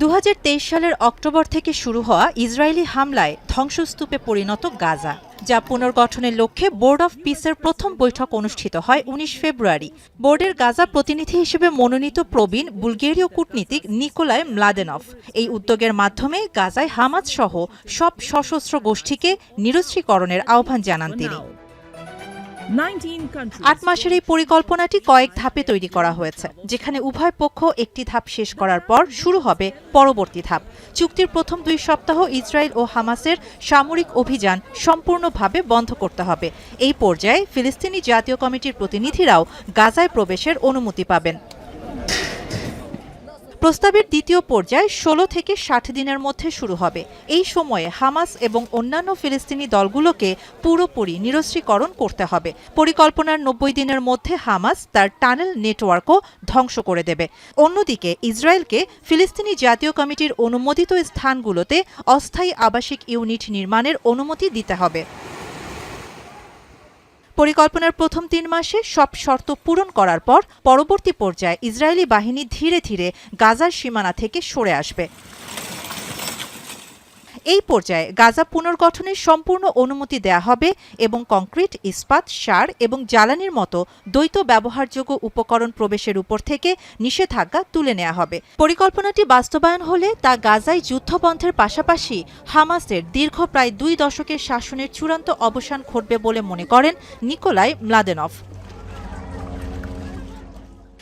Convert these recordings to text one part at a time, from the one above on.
2023 সালের অক্টোবর থেকে শুরু হওয়া ইসরায়েলি হামলায় ধ্বংসস্তূপে পরিণত গাজা, যা পুনর্গঠনের লক্ষ্যে বোর্ড অফ পিসের প্রথম বৈঠক অনুষ্ঠিত হয় 19 ফেব্রুয়ারি। বোর্ডের গাজা প্রতিনিধি হিসেবে মনোনীত প্রবীণ বুলগেরীয় কূটনীতিক নিকোলাই মলাদেনভ এই উদ্যোগের মাধ্যমে গাজায় হামাস সহ সব সশস্ত্র গোষ্ঠীকে নিরস্ত্রীকরণের আহ্বান জানান তিনি। 8 মাসের এই পরিকল্পনাটি কয়েক ধাপে তৈরি করা হয়েছে, যেখানে উভয় পক্ষ একটি ধাপ শেষ করার পর শুরু হবে পরবর্তী ধাপ। চুক্তির প্রথম 2 সপ্তাহ ইসরায়েল ও হামাসের সামরিক অভিযান সম্পূর্ণভাবে বন্ধ করতে হবে। এই পর্যায়ে ফিলিস্তিনি জাতীয় কমিটির প্রতিনিধিরাও গাজায় প্রবেশের অনুমতি পাবেন। প্রস্তাবের দ্বিতীয় পর্যায় 16 থেকে 60 দিনের মধ্যে শুরু হবে। এই সময়ে হামাস এবং অন্যান্য ফিলিস্তিনি দলগুলোকে পুরোপুরি নিরস্ত্রীকরণ করতে হবে। পরিকল্পনার 90 দিনের মধ্যে হামাস তার টানেল নেটওয়ার্কও ধ্বংস করে দেবে। অন্যদিকে ইসরায়েলকে ফিলিস্তিনি জাতীয় কমিটির অনুমোদিত স্থানগুলোতে অস্থায়ী আবাসিক ইউনিট নির্মাণের অনুমতি দিতে হবে। পরিকল্পনার প্রথম 3 মাসে সব শর্ত পূরণ করার পর পরবর্তী পর্যায়ে ইসরায়েলি বাহিনী ধীরে ধীরে গাজার সীমানা থেকে সরে আসবে। এই পর্যায়ে গাজা পুনর্গঠনের সম্পূর্ণ অনুমতি দেয়া হবে এবং কংক্রিট, ইস্পাত, সার এবং জ্বালানির মতো দ্বৈত ব্যবহারযোগ্য উপকরণ প্রবেশের উপর থেকে নিষেধাজ্ঞা তুলে নেওয়া হবে। পরিকল্পনাটি বাস্তবায়ন হলে তা গাজায় যুদ্ধবন্ধের পাশাপাশি হামাসের দীর্ঘ প্রায় 2 দশকের শাসনের চূড়ান্ত অবসান ঘটবে বলে মনে করেন নিকোলাই মলাদেনভ।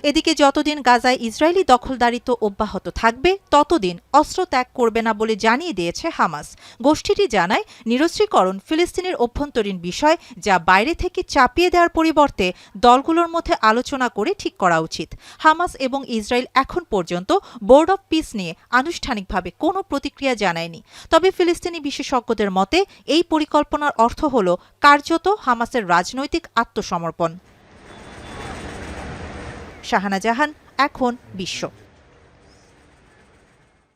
এদিকে যতদিন গাজায় ইসরায়েলি দখলদারিত্ব অব্যাহত থাকবে ততদিন অস্ত্র ত্যাগ করবে না বলে জানিয়ে দিয়েছে হামাস। গোষ্ঠীটি জানায়, নিরস্ত্রীকরণ ফিলিস্তিনের অভ্যন্তরীণ বিষয়, যা বাইরে থেকে চাপিয়ে দেওয়ার পরিবর্তে দলগুলোর মধ্যে আলোচনা করে ঠিক করা উচিত। হামাস এবং ইসরায়েল এখন পর্যন্ত বোর্ড অফ পিস নিয়ে আনুষ্ঠানিকভাবে কোনো প্রতিক্রিয়া জানায়নি। তবে ফিলিস্তিনি বিশেষজ্ঞদের মতে এই পরিকল্পনার অর্থ হল কার্যত হামাসের রাজনৈতিক আত্মসমর্পণ। শাহানা জাহান, এখন বিশ্ব।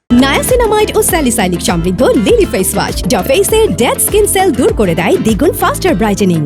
নায়াসিনামাইড ও স্যালিসাইলিক সমৃদ্ধ লিলি ফেস ওয়াশ, যা ফেসের ডেড স্কিন সেল দূর করে দেয় দ্বিগুণ ফাস্টার ব্রাইটেনিং।